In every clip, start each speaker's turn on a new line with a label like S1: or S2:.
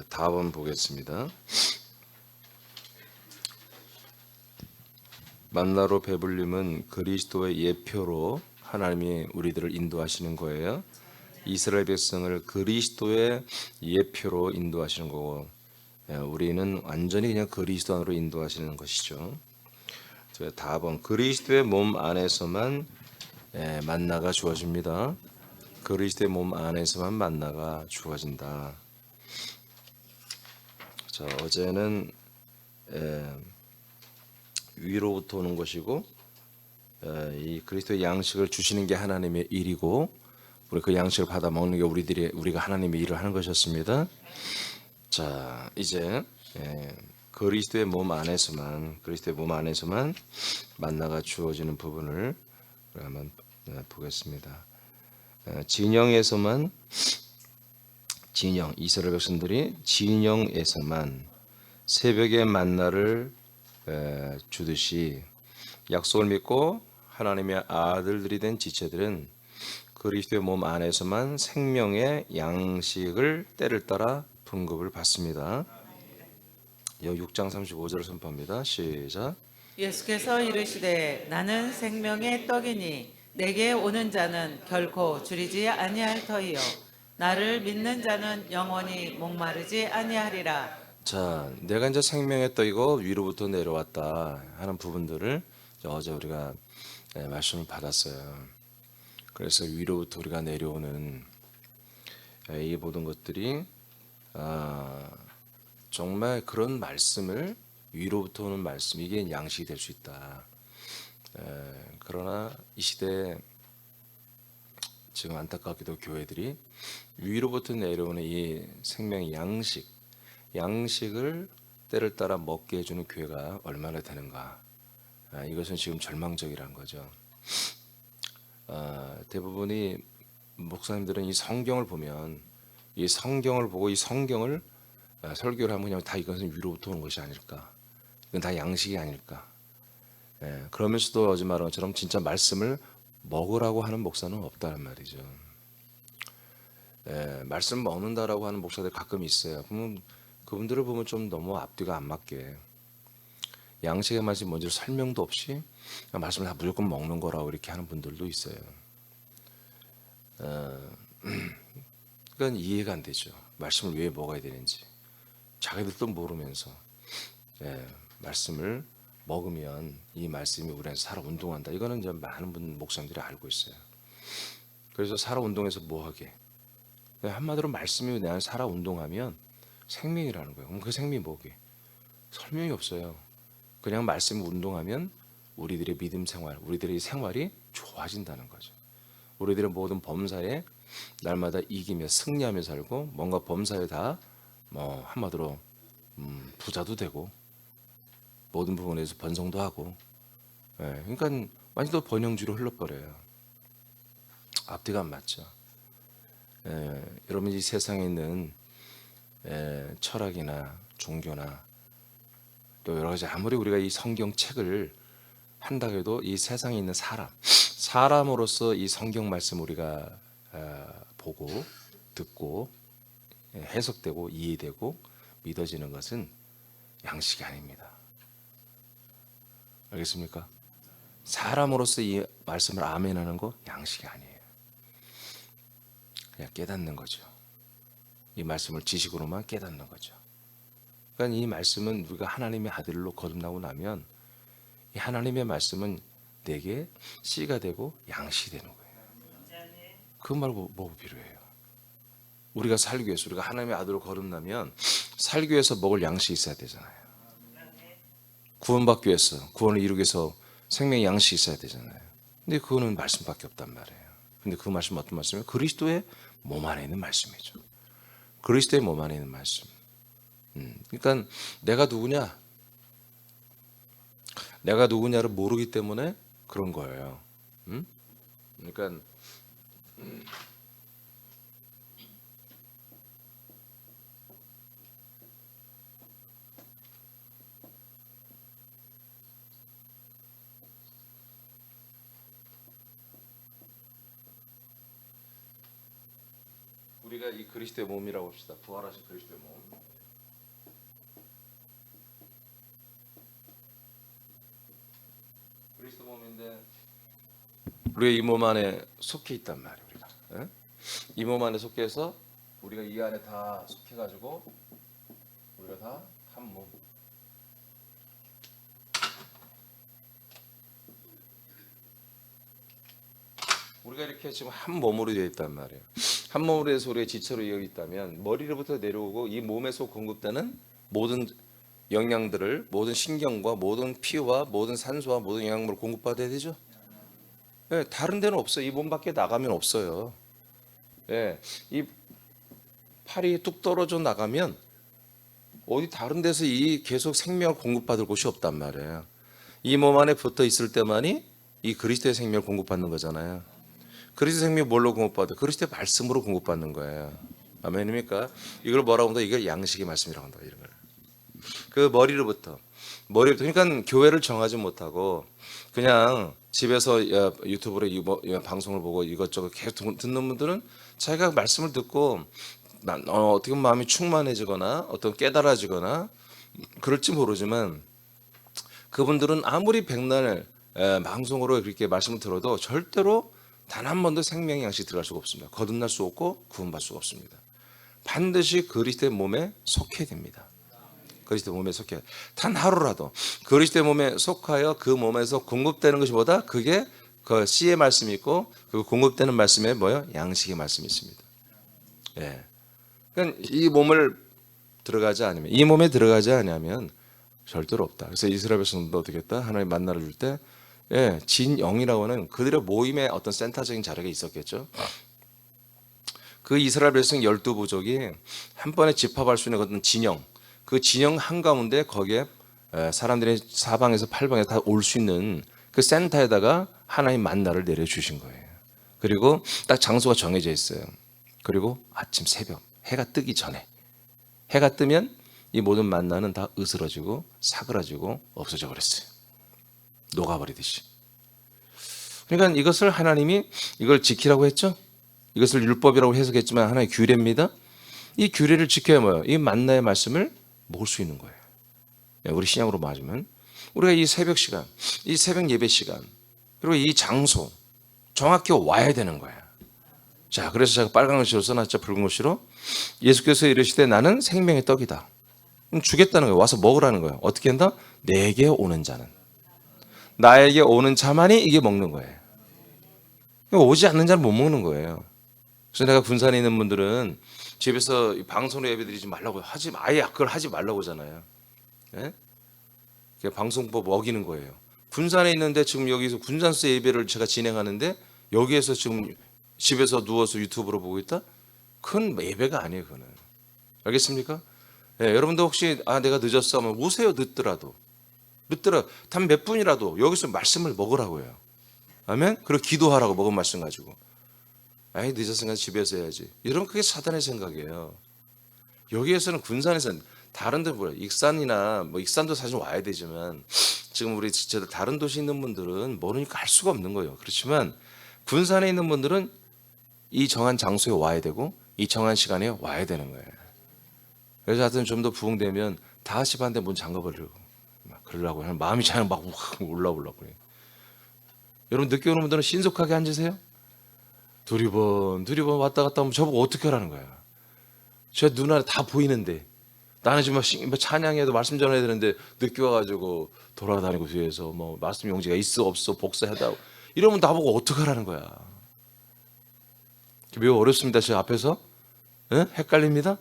S1: 답은 보겠습니다. 만나로 배불림은 그리스도의 예표로 하나님이 우리들을 인도하시는 거예요. 이스라엘 백성을 그리스도의 예표로 인도하시는 거고, 우리는 완전히 그냥 그리스도 안으로 인도하시는 것이죠. 답은 그리스도의 몸 안에서만 만나가 주어집니다. 그리스도의 몸 안에서만 만나가 주어진다. 자, 어제는 위로부터 오는 것이고, 이 그리스도의 양식을 주시는 게 하나님의 일이고, 우리 그 양식을 받아 먹는 게 우리가 하나님의 일을 하는 것이었습니다. 자, 이제 그리스도의 몸 안에서만 만나가 주어지는 부분을 우리 한번 보겠습니다. 이스라엘 백성들이 진영에서만 새벽에 만나를 주듯이 약속을 믿고 하나님의 아들들이 된 지체들은 그리스도의 몸 안에서만 생명의 양식을 때를 따라 분급을 받습니다. 6장 35절을 선포합니다. 시작.
S2: 예수께서 이르시되 나는 생명의 떡이니 내게 오는 자는 결코 줄이지 아니할 터이요 나를 믿는 자는 영원히 목마르지 아니하리라.
S1: 자, 내가 이제 생명의 떡이고 위로부터 내려왔다 하는 부분들을 어제 우리가 말씀을 받았어요. 그래서 위로부터 우리가 내려오는 이 모든 것들이 정말 그런 말씀을 위로부터 오는 말씀, 이게 양식이 될 수 있다. 그러나 이 시대에 지금 안타깝게도 교회들이 위로부터 내려오는 이 생명의 양식을 때를 따라 먹게 해주는 교회가 얼마나 되는가. 이것은 지금 절망적이라는 거죠. 대부분이 목사님들은 이 성경을 보면 이 성경을 보고 이 성경을 설교를 하면 그냥 다 이것은 위로부터 오는 것이 아닐까. 이건 다 양식이 아닐까. 그러면서도 어제 말한 것처럼 진짜 말씀을 먹으라고 하는 목사는 없다는 말이죠. 말씀 먹는다라고 하는 목사들 가끔 있어요. 그러면 그분들을 보면 좀 너무 앞뒤가 안 맞게 양식의 말씀이 뭔지 설명도 없이 말씀을 다 무조건 먹는 거라고 이렇게 하는 분들도 있어요. 그러니까 이해가 안 되죠. 말씀을 왜 먹어야 되는지 자기들도 모르면서 말씀을 먹으면 이 말씀이 우리한테 살아 운동한다. 이거는 이제 많은 목사님들이 알고 있어요. 그래서 살아 운동해서 뭐 하게? 한마디로 말씀이 내 안에 살아 운동하면 생명이라는 거예요. 그럼 그 생명이 뭐게? 설명이 없어요. 그냥 말씀이 운동하면 우리들의 믿음 생활, 우리들의 생활이 좋아진다는 거죠. 우리들의 모든 범사에 날마다 이기며 승리하며 살고 뭔가 범사에 다 한마디로 부자도 되고 모든 부분에서 번성도 하고 그러니까 완전 또 번영주로 흘러버려요. 앞뒤가 안 맞죠. 여러분 이 세상에 있는 철학이나 종교나 또 여러 가지 아무리 우리가 이 성경책을 한다고 해도 이 세상에 있는 사람으로서 이 성경 말씀 우리가 보고 듣고 해석되고 이해되고 믿어지는 것은 양식이 아닙니다. 알겠습니까? 사람으로서 이 말씀을 아멘하는 거 양식이 아니에요. 그냥 깨닫는 거죠. 이 말씀을 지식으로만 깨닫는 거죠. 그러니까 이 말씀은 우리가 하나님의 아들로 거듭나고 나면 이 하나님의 말씀은 내게 씨가 되고 양식이 되는 거예요. 그 말고 뭐가 필요해요? 우리가 살기 위해서 우리가 하나님의 아들로 거듭나면 살기 위해서 먹을 양식이 있어야 되잖아요. 구원받기 위해서 구원을 이루기 위해서 생명의 양식이 있어야 되잖아요. 근데 그거는 말씀밖에 없단 말이에요. 근데 그 말씀은 어떤 말씀이에요? 그리스도의 몸 안에 있는 말씀이죠. 그리스도의 몸 안에 있는 말씀. 그러니까 내가 누구냐를 모르기 때문에 그런 거예요. 그러니까 우리가 이 그리스도의 몸이라고 합시다. 부활하신 그리스도의 몸. 그리스도 몸인데 우리가 이 몸 안에 속해 있단 말이에요. 우리가 이 몸 안에 속해서 우리가 이 안에 다 속해가지고 우리가 다 한 몸. 우리가 이렇게 지금 한 몸으로 되어 있단 말이에요. 한 몸으로 해서 우리가 지체로 이어 있다면 머리로부터 내려오고 이 몸에서 공급되는 모든 영양들을 모든 신경과 모든 피와 모든 산소와 모든 영양물을 공급받아야 되죠. 예, 다른 데는 없어요. 이 몸 밖에 나가면 없어요. 예, 이 팔이 뚝 떨어져 나가면 어디 다른 데서 이 계속 생명을 공급받을 곳이 없단 말이에요. 이 몸 안에 붙어 있을 때만이 이 그리스도의 생명을 공급받는 거잖아요. 그리스도 생명이 뭘로 공급받아요? 그리스도의 말씀으로 공급받는 거예요. 아멘입니까? 이걸 뭐라고 한다? 이걸 양식의 말씀이라고 한다. 이런 걸. 그 머리로부터 그러니까 교회를 정하지 못하고 그냥 집에서 유튜브로 방송을 보고 이것저것 계속 듣는 분들은 자기가 말씀을 듣고 어떻게 보면 마음이 충만해지거나 어떤 깨달아지거나 그럴지 모르지만 그분들은 아무리 백날 방송으로 그렇게 말씀을 들어도 절대로 단 한 번도 생명의 양식이 들어갈 수가 없습니다. 거듭날 수 없고 구원받을 수가 없습니다. 반드시 그리스도의 몸에 속해야 됩니다. 그리스도 몸에 속해 단 하루라도 그리스도의 몸에 속하여 그 몸에서 공급되는 것이 보다 그게 그 씨의 말씀이 있고 그 공급되는 말씀에 뭐요? 양식의 말씀이 있습니다. 예. 그러니까 이 몸을 들어가지 않으면 이 몸에 들어가지 않으면 절대로 없다. 그래서 이스라엘 백성도 어떻게 했다? 하나님 만나를 줄 때 예, 진영이라고 하는 그들의 모임의 어떤 센터적인 자리가 있었겠죠. 그 이스라엘 백성 12부족이 한 번에 집합할 수 있는 어떤 진영 그 진영 한가운데 거기에 사람들이 사방에서 팔방에 다 올 수 있는 그 센터에다가 하나님 만나를 내려주신 거예요. 그리고 딱 장소가 정해져 있어요. 그리고 아침 새벽 해가 뜨기 전에 해가 뜨면 이 모든 만나는 다 으스러지고 사그라지고 없어져 버렸어요. 녹아버리듯이. 그러니까 이것을 하나님이 이걸 지키라고 했죠. 이것을 율법이라고 해석했지만 하나의 규례입니다. 이 규례를 지켜야 뭐예요? 이 만나의 말씀을 먹을 수 있는 거예요. 우리 신약으로 맞으면 우리가 이 새벽 시간, 이 새벽 예배 시간, 그리고 이 장소 정확히 와야 되는 거예요. 자, 그래서 제가 빨간 글씨로 써놨죠. 붉은 글씨로 예수께서 이르시되 나는 생명의 떡이다. 주겠다는 거예요. 와서 먹으라는 거예요. 어떻게 한다? 내게 오는 자는 나에게 오는 자만이 이게 먹는 거예요. 오지 않는 자는 못 먹는 거예요. 그래서 내가 군산에 있는 분들은 집에서 방송으로 예배드리지 말라고 아예 그걸 하지 말라고 하잖아요. 예? 방송법 어기는 거예요. 군산에 있는데 지금 여기서 군산서 예배를 제가 진행하는데 여기에서 지금 집에서 누워서 유튜브로 보고 있다? 큰 예배가 아니에요, 그거는. 알겠습니까? 예, 여러분도 혹시 내가 늦었어 하면 오세요. 늦더라도 단 몇 분이라도 여기서 말씀을 먹으라고요. 아멘? 그리고 기도하라고 먹은 말씀 가지고. 아이 늦었으니까 집에서 해야지. 이런 그게 사단의 생각이에요. 여기에서는 군산에서는 다른 데 뭐야 익산이나 뭐 익산도 사실 와야 되지만 지금 우리 진짜 다른 도시 있는 분들은 모르니까 할 수가 없는 거예요. 그렇지만 군산에 있는 분들은 이 정한 장소에 와야 되고 이 정한 시간에 와야 되는 거예요. 그래서 하여튼 좀 더 부흥되면 5시 반대 문 잠가버리려고 그러려고 하는 마음이 잘 막 올라오려고 그래요. 여러분 늦게 오는 분들은 신속하게 앉으세요. 두리번 왔다 갔다 하면 저보고 어떻게 하라는 거야. 제 눈안에 다 보이는데 나는 지금 찬양해도 말씀 전해야 되는데 늦게 와가지고 돌아다니고 뒤에서 뭐 말씀 용지가 있어 없어 복사하다 이러면 나보고 어떻게 하라는 거야. 매우 어렵습니다. 제 앞에서 헷갈립니다.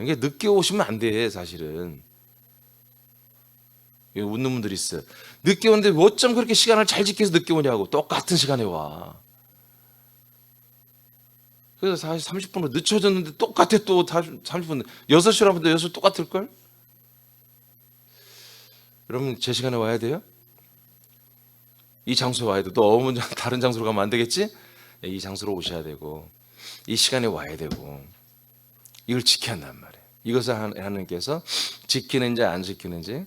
S1: 이게 늦게 오시면 안 돼. 사실은 웃는 분들이 있어요. 늦게 오는데 어쩜 그렇게 시간을 잘 지켜서 늦게 오냐고. 똑같은 시간에 와. 그래서 사실 30분으로 늦춰졌는데 똑같아. 또 30분 6시로 하면 6시 똑같을걸? 여러분 제 시간에 와야 돼요? 이 장소에 와야 돼. 너무 다른 장소로 가면 안 되겠지? 이 장소로 오셔야 되고 이 시간에 와야 되고 이걸 지켜야 한단 말이에요. 이것을 하나님께서 지키는지 안 지키는지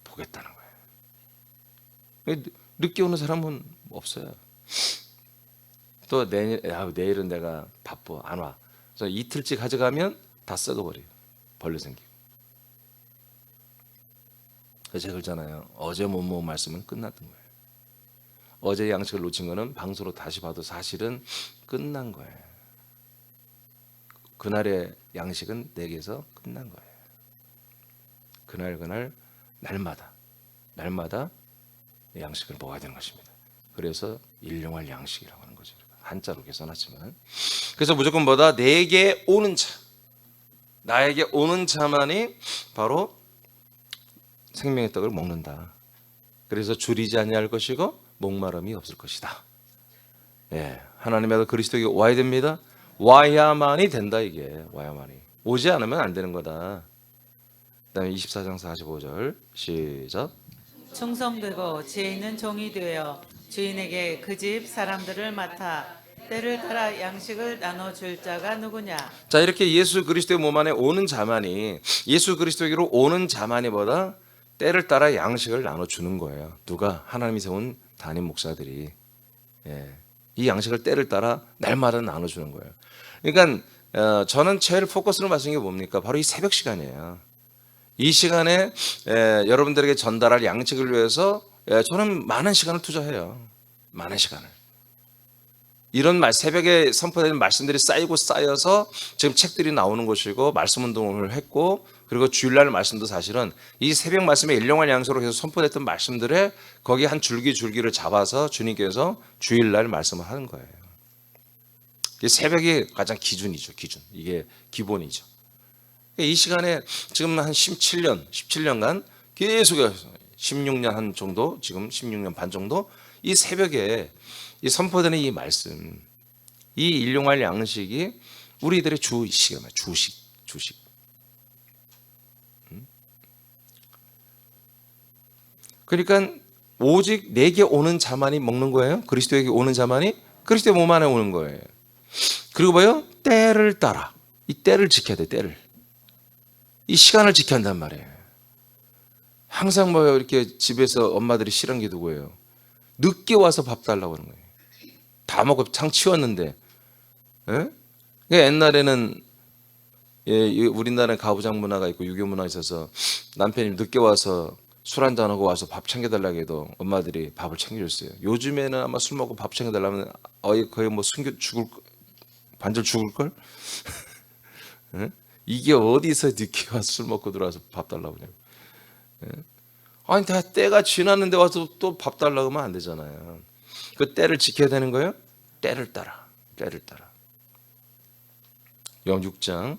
S1: 보겠다는 거예요. 늦게 오는 사람은 없어요. 또 내일은 내가 바빠 안 와. 그래서 이틀째 가져가면 다 썩어버려요. 벌레 생기고. 그래서 제가 그러잖아요. 어제 못 먹은 말씀은 끝났던 거예요. 어제 양식을 놓친 거는 방송으로 다시 봐도 사실은 끝난 거예요. 그날의 양식은 내게서 끝난 거예요. 그날 날마다 양식을 먹어야 되는 것입니다. 그래서 일용할 양식이라고 하는 거죠. 한자로 써놨지만. 그래서 무조건 뭐다? 내게 오는 자, 나에게 오는 자만이 바로 생명의 떡을 먹는다. 그래서 줄이지 아니할 것이고 목마름이 없을 것이다. 예, 하나님의 아들 그리스도에게 와야 됩니다. 와야만이 된다. 이게 와야만이. 오지 않으면 안 되는 거다. 그다음에 24장 45절 시작.
S2: 충성되고 지혜 있는 종이 되어 주인에게 그 집 사람들을 맡아 때를 따라 양식을 나눠줄 자가 누구냐.
S1: 자, 이렇게 예수 그리스도의 몸 안에 오는 자만이, 예수 그리스도에게로 오는 자만이 뭐다? 때를 따라 양식을 나눠주는 거예요. 누가? 하나님이 세운 담임 목사들이. 예, 이 양식을 때를 따라 날마다 나눠주는 거예요. 그러니까 저는 제일 포커스를 맞춘 게 뭡니까? 바로 이 새벽 시간이에요. 이 시간에 여러분들에게 전달할 양식을 위해서 저는 많은 시간을 투자해요. 많은 시간을. 이런 새벽에 선포되는 말씀들이 쌓여서 지금 책들이 나오는 것이고 말씀 운동을 했고, 그리고 주일날 말씀도 사실은 이 새벽 말씀에 일용할 양식으로 계속 선포됐던 말씀들에 거기 한 줄기를 잡아서 주님께서 주일날 말씀을 하는 거예요. 새벽이 가장 기준이죠. 이게 기본이죠. 이 시간에 지금 한 17년간 계속해서 16년 한 정도, 지금 16년 반 정도 이 새벽에 이 선포되는 이 말씀, 이 일용할 양식이 우리들의 주식이에요. 주식. 그러니까 오직 내게 오는 자만이 먹는 거예요. 그리스도에게 오는 자만이 그리스도의 몸 안에 오는 거예요. 그리고 뭐요? 때를 따라. 이 때를 지켜야 돼. 때를. 이 시간을 지켜야 한단 말이에요. 항상 뭐요? 이렇게 집에서 엄마들이 싫은 게 누구예요? 늦게 와서 밥 달라고 하는 거예요. 다 먹고 창 치웠는데. 예? 옛날에는 우리나라에 가부장 문화가 있고 유교 문화가 있어서 남편이 늦게 와서 술 한잔하고 와서 밥 챙겨달라고 해도 엄마들이 밥을 챙겨줬어요. 요즘에는 아마 술 먹고 밥 챙겨달라면 거의 뭐 반절 죽을걸? 예? 이게 어디서 늦게 와서 술 먹고 들어와서 밥 달라고 그래요. 예? 아니 다 때가 지났는데 와서 또 밥 달라고 하면 안 되잖아요. 그 때를 지켜야 되는 거예요. 때를 따라. 요한 6장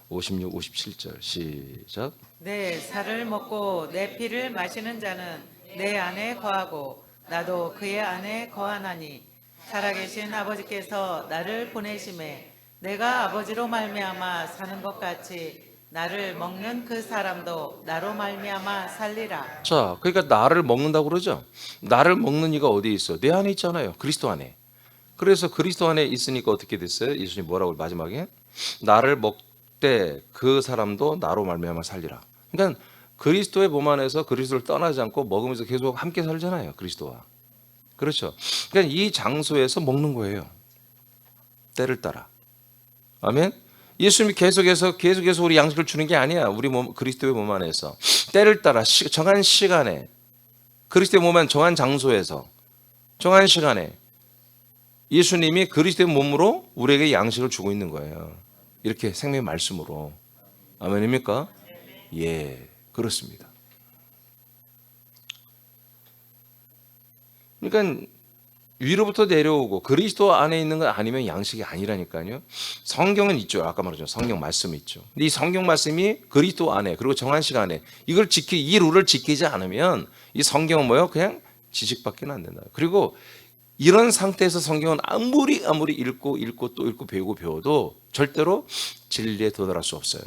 S1: 56, 57절 시작.
S2: 내 살을 먹고 내 피를 마시는 자는 내 안에 거하고 나도 그의 안에 거하나니 살아계신 아버지께서 나를 보내심에 내가 아버지로 말미암아 사는 것 같이 나를 먹는 그 사람도 나로 말미암아 살리라.
S1: 자, 그러니까 나를 먹는다고 그러죠. 나를 먹는 이가 어디에 있어? 내 안에 있잖아요. 그리스도 안에. 그래서 그리스도 안에 있으니까 어떻게 됐어요? 예수님 뭐라고 마지막에? 나를 먹되 그 사람도 나로 말미암아 살리라. 그러니까 그리스도의 몸 안에서 그리스도를 떠나지 않고 먹으면서 계속 함께 살잖아요. 그리스도와. 그렇죠. 그러니까 이 장소에서 먹는 거예요. 때를 따라. 아멘. 예수님이 계속해서 우리 양식을 주는 게 아니야. 우리 몸, 그리스도의 몸 안에서 때를 따라 정한 시간에, 그리스도의 몸 안 정한 장소에서 정한 시간에 예수님이 그리스도의 몸으로 우리에게 양식을 주고 있는 거예요. 이렇게 생명의 말씀으로. 아멘입니까? 예, 그렇습니다. 그러니까 위로부터 내려오고 그리스도 안에 있는 건 아니면 양식이 아니라니까요. 성경은 있죠. 아까 말했죠. 성경 말씀이 있죠. 근데 이 성경 말씀이 그리스도 안에 그리고 정한 시간에 이 룰을 지키지 않으면 이 성경은 뭐예요? 그냥 지식밖에 안 된다. 그리고 이런 상태에서 성경은 아무리 읽고 또 읽고 배워도 절대로 진리에 도달할 수 없어요.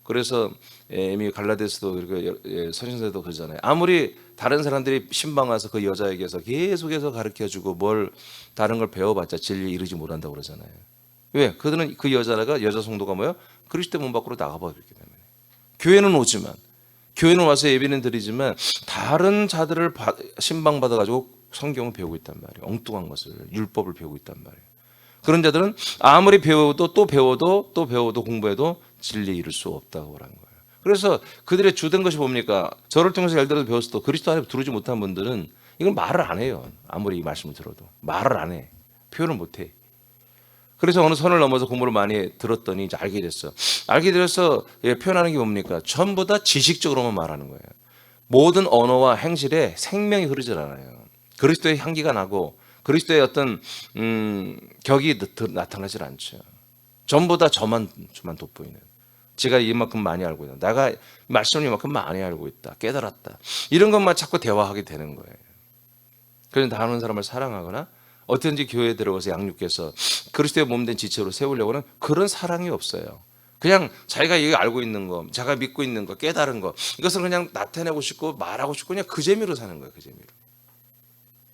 S1: 그래서 이미 갈라디아서도 그리고 서신서에도 그러잖아요. 아무리 다른 사람들이 신방 와서 그 여자에게서 계속해서 가르쳐주고 뭘 다른 걸 배워봤자 진리에 이르지 못한다고 그러잖아요. 왜? 그들은 그 여자 성도가 뭐예요? 그리스도 몸 밖으로 나가버렸기 때문에. 교회는 와서 예배는 드리지만 다른 자들을 신방 받아가지고 성경을 배우고 있단 말이에요. 엉뚱한 것을, 율법을 배우고 있단 말이에요. 그런 자들은 아무리 배워도 또 배워도 또 배워도 공부해도 진리 이룰 수 없다고 말하는 거예요. 그래서 그들의 주된 것이 뭡니까? 저를 통해서 예를 들어서 배웠어도 그리스도 안에 들어오지 못한 분들은 이건 말을 안 해요. 아무리 이 말씀을 들어도 말을 안 해. 표현을 못 해. 그래서 어느 선을 넘어서 공부를 많이 들었더니 이제 알게 됐어. 알게 돼서 표현하는 게 뭡니까? 전부 다 지식적으로만 말하는 거예요. 모든 언어와 행실에 생명이 흐르질 않아요. 그리스도의 향기가 나고 그리스도의 어떤 격이 나타나질 않죠. 전부 다 저만 돋보이는. 제가 이만큼 많이 알고 있다. 내가 말씀을 이만큼 많이 알고 있다. 깨달았다. 이런 것만 자꾸 대화하게 되는 거예요. 그래서 다른 사람을 사랑하거나 어떻게든지 교회에 들어가서 양육해서 그리스도의 몸된 지체로 세우려고는 그런 사랑이 없어요. 그냥 자기가 이거 알고 있는 거, 자기가 믿고 있는 거, 깨달은 거 이것을 그냥 나타내고 싶고 말하고 싶고 그냥 그 재미로 사는 거예요. 그 재미로.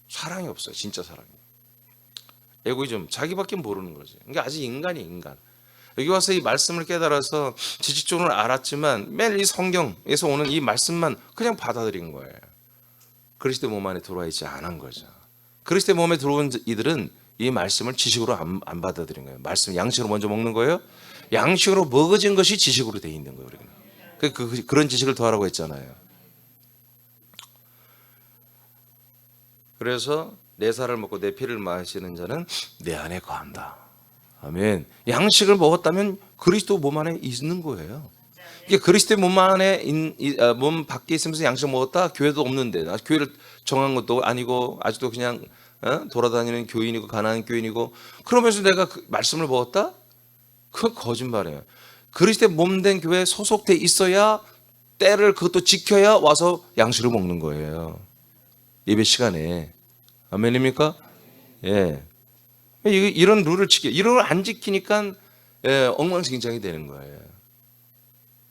S1: 사랑이 없어요. 진짜 사랑이. 에고이즘, 자기밖에 모르는 거지. 그러니까 아직 인간이 인간. 여기 와서 이 말씀을 깨달아서 지식적으로는 알았지만 매일 이 성경에서 오는 이 말씀만 그냥 받아들인 거예요. 그리스도 몸 안에 들어와 있지 않은 거죠. 그리스도 몸에 들어온 이들은 이 말씀을 지식으로 안 받아들인 거예요. 말씀 양식으로 먼저 먹는 거예요. 양식으로 먹어진 것이 지식으로 돼 있는 거예요. 우리는. 그런 지식을 더하라고 했잖아요. 그래서 내 살을 먹고 내 피를 마시는 자는 내 안에 거한다. 아멘. 양식을 먹었다면 그리스도 몸 안에 있는 거예요. 이게 그리스도의 몸 안에 몸 밖에 있으면서 양식 먹었다. 교회도 없는데 나 교회를 정한 것도 아니고 아직도 그냥 돌아다니는 교인이고 가난한 교인이고 그러면서 내가 그 말씀을 먹었다? 그건 거짓말이에요. 그리스도의 몸된 교회에 소속돼 있어야 때를 그것도 지켜야 와서 양식을 먹는 거예요. 예배 시간에. 아멘입니까? 예. 이런 룰을 이런 걸 안 지키니까 엉망진창이 되는 거예요.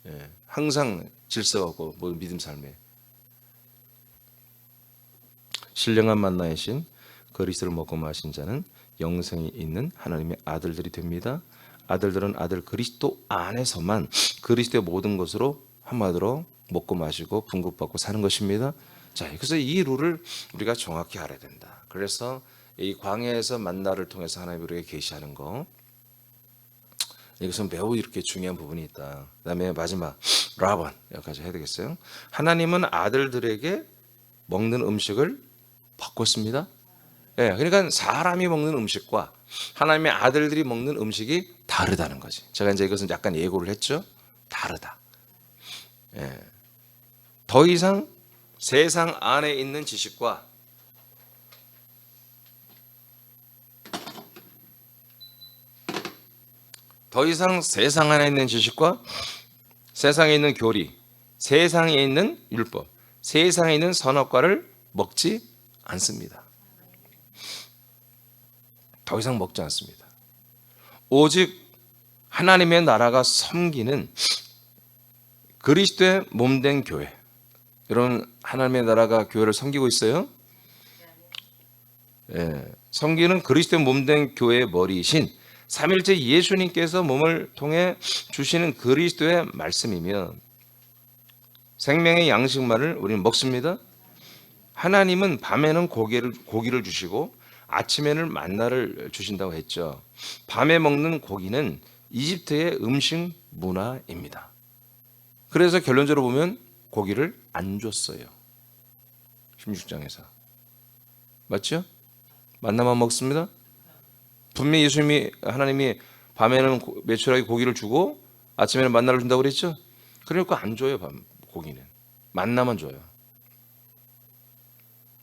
S1: 예. 항상 질서가 없고 뭐 믿음 삶에. 신령한 만나이신 그리스도를 먹고 마신 자는 영생이 있는 하나님의 아들들이 됩니다. 아들들은 아들 그리스도 안에서만 그리스도의 모든 것으로 한마디로 먹고 마시고 분급받고 사는 것입니다. 자, 그래서 이 룰을 우리가 정확히 알아야 된다. 그래서 이 광야에서 만나를 통해서 하나님 우리에게 계시하는 거 이것은 매우 이렇게 중요한 부분이 있다. 그다음에 마지막 라반 여기까지 해야 되겠어요. 하나님은 아들들에게 먹는 음식을 바꿨습니다. 예, 그러니까 사람이 먹는 음식과 하나님의 아들들이 먹는 음식이 다르다는 거지. 제가 이제 이것은 약간 예고를 했죠. 다르다. 예. 더 이상 세상 안에 있는 지식과 더 이상 세상 안에 있는 지식과 세상에 있는 교리, 세상에 있는 율법, 세상에 있는 선악과를 먹지 않습니다. 더 이상 먹지 않습니다. 오직 하나님의 나라가 섬기는 그리스도의 몸된 교회. 여러분 하나님의 나라가 교회를 섬기고 있어요? 예, 섬기는 그리스도의 몸된 교회의 머리이신 삼일째 예수님께서 몸을 통해 주시는 그리스도의 말씀이면 생명의 양식만을 우리는 먹습니다. 하나님은 밤에는 고기를 주시고 아침에는 만나를 주신다고 했죠. 밤에 먹는 고기는 이집트의 음식 문화입니다. 그래서 결론적으로 보면 고기를 안 줬어요. 16장에서. 맞죠? 만나만 먹습니다. 분명히 하나님이 밤에는 매출하게 고기를 주고 아침에는 만나를 준다고 그랬죠? 그러니까 안 줘요. 고기는. 만나만 줘요.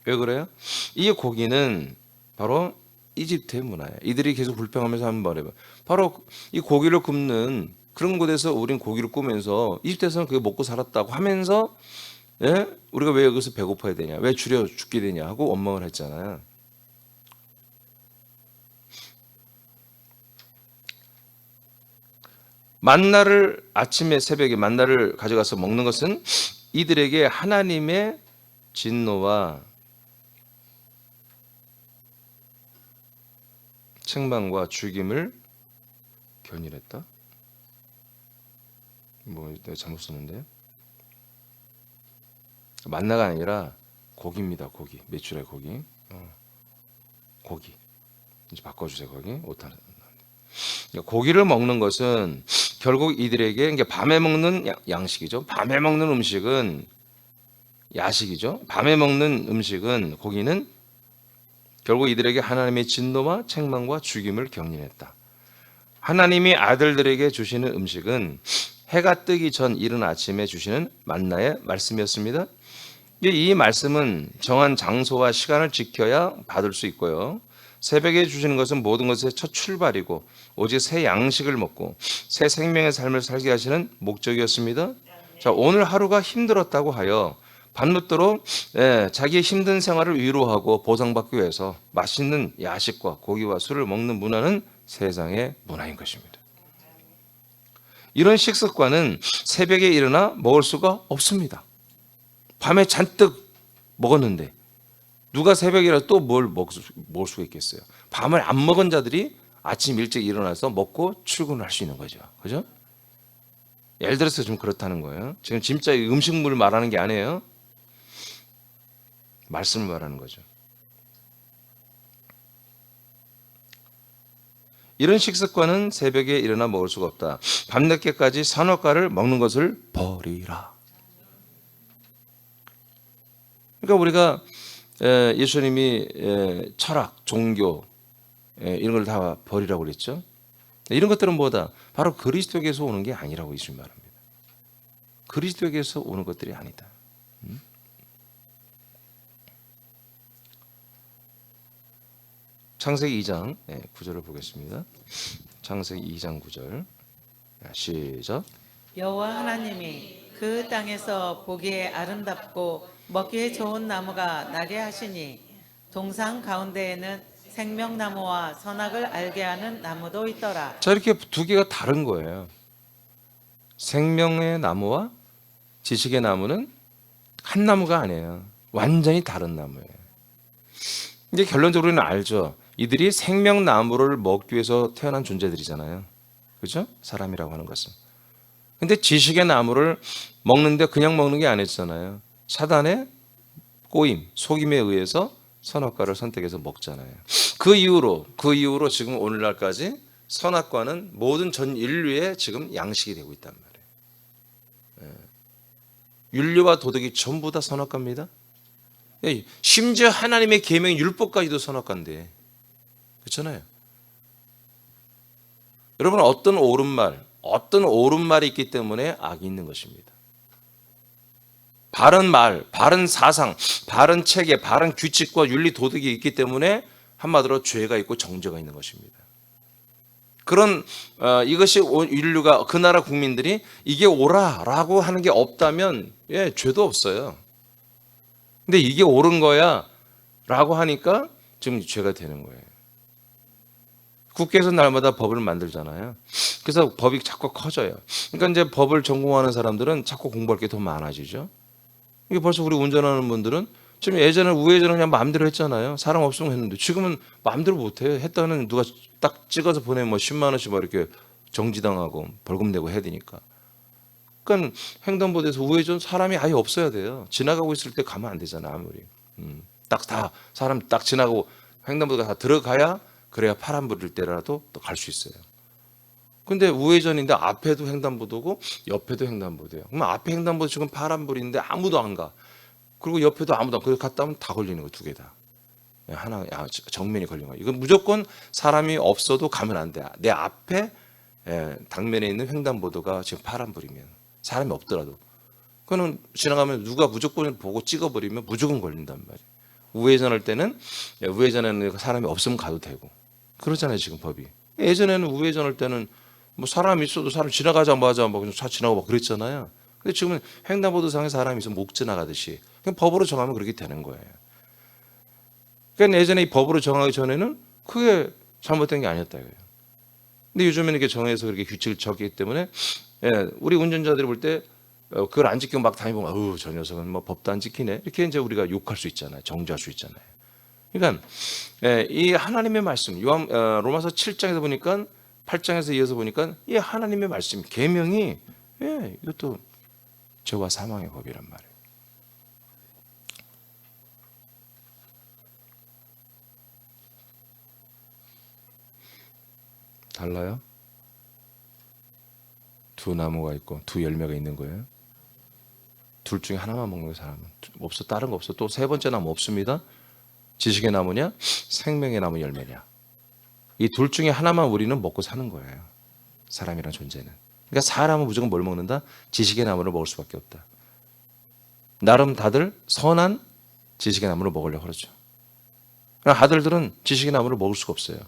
S1: 왜 그래요? 이 고기는 바로 이집트의 문화예요. 이들이 계속 불평하면서 한번 말해봐. 바로 이 고기를 굽는 그런 곳에서 우린 고기를 구우면서 이집트에서는 그게 먹고 살았다고 하면서 예? 우리가 왜 여기서 배고파야 되냐? 왜 줄여 죽게 되냐? 하고 원망을 했잖아요. 만나를 아침에 새벽에 만나를 가져가서 먹는 것은 이들에게 하나님의 진노와 책망과 죽임을 견인했다. 뭐 내가 잘못 썼는데 만나가 아니라 고기입니다. 고기 매출의 고기. 고기 이제 바꿔주세요. 거기 오타 고기를 먹는 것은 결국 이들에게 이게 밤에 먹는 양식이죠. 밤에 먹는 음식은 야식이죠. 밤에 먹는 음식은 고기는 결국 이들에게 하나님의 진노와 책망과 죽임을 경륜했다. 하나님이 아들들에게 주시는 음식은 해가 뜨기 전 이른 아침에 주시는 만나의 말씀이었습니다. 이 말씀은 정한 장소와 시간을 지켜야 받을 수 있고요. 새벽에 주시는 것은 모든 것의 첫 출발이고 오직 새 양식을 먹고 새 생명의 삶을 살게 하시는 목적이었습니다. 자, 오늘 하루가 힘들었다고 하여 밤늦도록 자기의 힘든 생활을 위로하고 보상받기 위해서 맛있는 야식과 고기와 술을 먹는 문화는 세상의 문화인 것입니다. 이런 식습관은 새벽에 일어나 먹을 수가 없습니다. 밤에 잔뜩 먹었는데 누가 새벽이라 또 뭘 먹을 수가 있겠어요. 밤을 안 먹은 자들이 아침 일찍 일어나서 먹고 출근을 할 수 있는 거죠. 그죠? 예를 들어서 좀 그렇다는 거예요. 지금 진짜 음식물을 말하는 게 아니에요. 말씀을 말하는 거죠. 이런 식습관은 새벽에 일어나 먹을 수가 없다. 밤늦게까지 선악과를 먹는 것을 버리라. 그러니까 우리가 예수님이 철학, 종교 이런 걸 다 버리라고 그랬죠. 이런 것들은 뭐다? 바로 그리스도에게서 오는 게 아니라고 예수님 말합니다. 그리스도에게서 오는 것들이 아니다. 창세기 2장 9절을 보겠습니다. 창세기 2장 9절 시작.
S2: 여호와 하나님이 그 땅에서 보기에 아름답고 먹기에 좋은 나무가 나게 하시니 동산 가운데에는 생명나무와 선악을 알게 하는 나무도 있더라.
S1: 자, 이렇게 두 개가 다른 거예요. 생명의 나무와 지식의 나무는 한 나무가 아니에요. 완전히 다른 나무예요. 이제 결론적으로는 알죠. 이들이 생명나무를 먹기 위해서 태어난 존재들이잖아요. 그렇죠? 사람이라고 하는 것은. 근데 지식의 나무를 먹는데 그냥 먹는 게 아니잖아요. 사단의 꼬임, 속임에 의해서 선악과를 선택해서 먹잖아요. 그 이후로 지금 오늘날까지 선악과는 모든 전 인류의 지금 양식이 되고 있단 말이에요. 윤리와 도덕이 전부 다 선악과입니다. 심지어 하나님의 계명 율법까지도 선악과인데, 그렇잖아요. 여러분, 어떤 옳은 말이 있기 때문에 악이 있는 것입니다. 바른 말, 바른 사상, 바른 체계, 바른 규칙과 윤리 도덕이 있기 때문에 한마디로 죄가 있고 정죄가 있는 것입니다. 그런 이것이 인류가 그 나라 국민들이 이게 옳아라고 하는 게 없다면 죄도 없어요. 근데 이게 옳은 거야라고 하니까 지금 죄가 되는 거예요. 국회에서 날마다 법을 만들잖아요. 그래서 법이 자꾸 커져요. 그러니까 이제 법을 전공하는 사람들은 자꾸 공부할 게 더 많아지죠. 이게 벌써 우리 운전하는 분들은 지금 예전에 우회전은 그냥 마음대로 했잖아요. 사람 없으면 했는데 지금은 마음대로 못해요. 했다는 누가 딱 찍어서 보내면 뭐 10만 원씩 뭐 이렇게 정지당하고 벌금 내고 해야 되니까. 그러니까 횡단보도에서 우회전 사람이 아예 없어야 돼요. 지나가고 있을 때 가면 안 되잖아 아무리. 사람 딱 지나고 횡단보도가 다 들어가야 그래야 파란불일 때라도 또 갈 수 있어요. 근데 우회전인데 앞에도 횡단보도고 옆에도 횡단보도예요. 그럼 앞에 횡단보도 지금 파란불인데 아무도 안 가. 그리고 옆에도 아무도 안 가. 그래서 갔다 오면 다 걸리는 거예요. 두 개 다. 하나 정면이 걸린 거예요. 이건 무조건 사람이 없어도 가면 안 돼. 내 앞에 당면에 있는 횡단보도가 지금 파란불이면 사람이 없더라도 그거는 지나가면 누가 무조건 보고 찍어버리면 무조건 걸린단 말이에요. 우회전할 때는 우회전에는 사람이 없으면 가도 되고 그러잖아요. 지금 법이. 예전에는 우회전할 때는 뭐 사람이 있어도 사람 지나가자마자 뭐 그냥 차 지나고 막 그랬잖아요. 근데 지금은 횡단보도상에 사람이 있으면 목 지나가듯이 그냥 법으로 정하면 그렇게 되는 거예요. 그러니까 예전에 이 법으로 정하기 전에는 그게 잘못된 게 아니었다 이거예요. 근데 요즘에는 이렇게 정해서 그렇게 규칙을 적기 때문에 우리 운전자들이 볼 때 그걸 안 지키고 막 다니면 저 녀석은 뭐 법도 안 지키네 이렇게 이제 우리가 욕할 수 있잖아요. 정죄할 수 있잖아요. 그러니까 이 하나님의 말씀 로마서 7장에서 보니까 8장에서 이어서 보니까 이 하나님의 말씀 계명이 이것도 죄와 사망의 법이란 말이에요. 달라요? 두 나무가 있고 두 열매가 있는 거예요. 둘 중에 하나만 먹는 거예요. 사람은 없어. 다른 거 없어. 또 세 번째 나무 없습니다. 지식의 나무냐 생명의 나무 열매냐. 이 둘 중에 하나만 우리는 먹고 사는 거예요. 사람이란 존재는. 그러니까 사람은 무조건 뭘 먹는다? 지식의 나무를 먹을 수밖에 없다. 나름 다들 선한 지식의 나무를 먹으려고 그러죠. 아들들은 지식의 나무를 먹을 수가 없어요.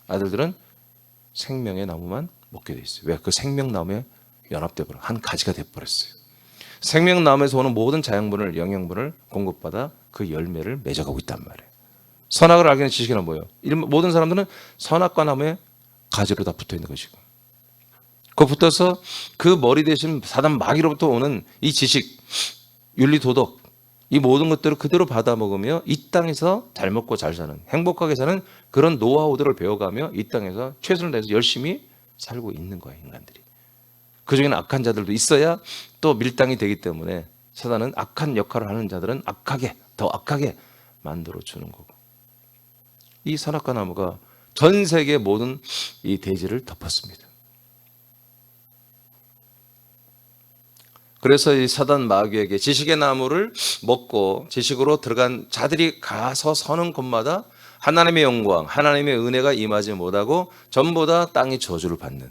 S1: 아들들은 생명의 나무만 먹게 돼 있어요. 왜? 그 생명나무에 연합돼 버려. 한 가지가 돼 버렸어요. 생명나무에서 오는 모든 자양분을 영양분을 공급받아 그 열매를 맺어가고 있단 말이에요. 선악을 알게 된 지식이 뭐예요? 모든 사람들은 선악과 나무에 가지로 다 붙어 있는 것이고, 그 붙어서 그 머리 대신 사단 마귀로부터 오는 이 지식, 윤리, 도덕, 이 모든 것들을 그대로 받아 먹으며 이 땅에서 잘 먹고 잘 사는, 행복하게 사는 그런 노하우들을 배워가며 이 땅에서 최선을 다해서 열심히 살고 있는 거예요, 인간들이. 그 중에는 악한 자들도 있어야 또 밀당이 되기 때문에 사단은 악한 역할을 하는 자들은 악하게, 더 악하게 만들어 주는 거고. 이 선악과 나무가 전 세계 모든 이 대지를 덮었습니다. 그래서 이 사단 마귀에게 지식의 나무를 먹고 지식으로 들어간 자들이 가서 서는 곳마다 하나님의 영광, 하나님의 은혜가 임하지 못하고 전부 다 땅이 저주를 받는,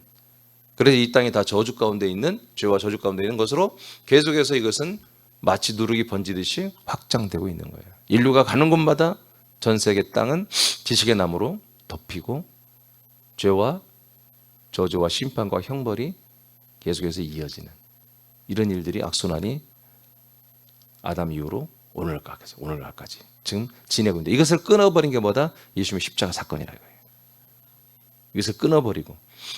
S1: 그래서 이 땅이 다 저주 가운데 있는, 죄와 저주 가운데 있는 것으로 계속해서 이것은 마치 누룩이 번지듯이 확장되고 있는 거예요. 인류가 가는 곳마다 전 세계 땅은 지식의 나무로 덮이고 죄와 저주와 심판과 형벌이 계속해서 이어지는 이런 일들이 악순환이 아담 이후로 오늘날까지 지금 지내고 있는데, 이것을 끊어버린 게 뭐다? 예수님의 십자가 사건이라 이거예요. 이것을 끊어버리고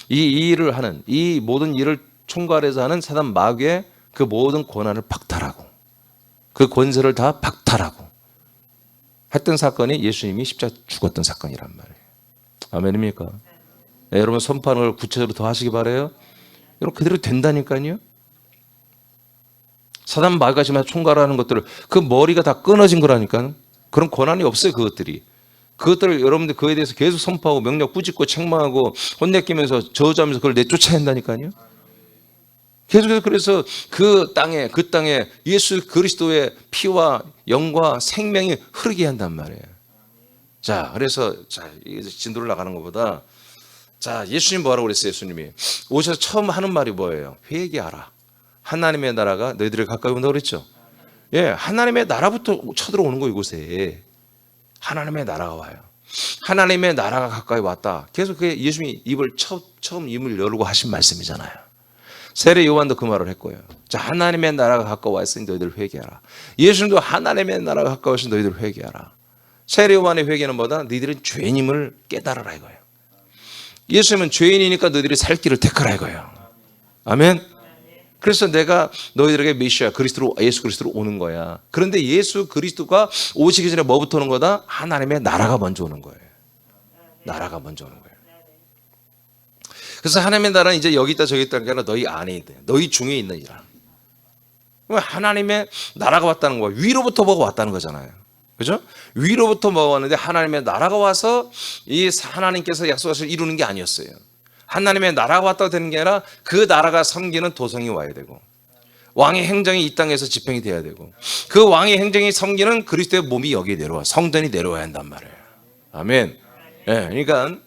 S1: 이 일을 하는, 이 모든 일을 총괄해서 하는 사단 마귀의 그 모든 권한을 박탈하고 그 권세를 다 박탈하고 했던 사건이 예수님이 십자가 죽었던 사건이란 말이에요. 아멘입니까? 네, 여러분 선포하는 걸 구체적으로 더 하시기 바라요. 여러분 그대로 된다니까요. 사단 마귀가 지금 총괄하는 것들을, 그 머리가 다 끊어진 거라니까. 그런 권한이 없어요. 그것들을 여러분들 그에 대해서 계속 선포하고 명령 꾸짖고 책망하고 혼내키면서 저주하면서 그걸 내쫓아야 한다니까요. 계속해서 그래서 그 땅에 예수 그리스도의 피와 영과 생명이 흐르게 한단 말이에요. 자, 그래서 진도를 나가는 것보다, 자, 예수님 뭐라고 그랬어요? 예수님이 오셔서 처음 하는 말이 뭐예요? 회개하라. 하나님의 나라가 너희들을 가까이 온다고 그랬죠. 예, 하나님의 나라부터 쳐들어오는 거예요. 이곳에 하나님의 나라가 와요. 하나님의 나라가 가까이 왔다. 계속 그게 예수님이 처음 입을 열고 하신 말씀이잖아요. 세례 요한도 그 말을 했고요. 자, 하나님의 나라가 가까워 왔으니 너희들 회개하라. 예수님도 하나님의 나라가 가까워 왔으니 너희들 회개하라. 세례 요한의 회개는 뭐다? 너희들은 죄인임을 깨달으라 이거예요. 예수님은 죄인이니까 너희들이 살 길을 택하라 이거예요. 아멘. 그래서 내가 너희들에게 메시아 예수 그리스도로 오는 거야. 그런데 예수 그리스도가 오시기 전에 뭐부터 오는 거다? 하나님의 나라가 먼저 오는 거예요. 나라가 먼저 오는 거예요. 그래서 하나님의 나라는 이제 여기 있다 저기 있다는 게 아니라 너희 안에 있다. 너희 중에 있는 이라. 하나님의 나라가 왔다는 거야. 위로부터 뭐가 왔다는 거잖아요. 그죠? 위로부터 뭐가 왔는데 하나님의 나라가 와서 이 하나님께서 약속하신 이루는 게 아니었어요. 하나님의 나라가 왔다고 되는 게 아니라 그 나라가 섬기는 도성이 와야 되고 왕의 행정이 이 땅에서 집행이 돼야 되고 그 왕의 행정이 섬기는 그리스도의 몸이 여기에 내려와 성전이 내려와야 한단 말이에요. 아멘. 예, 그러니까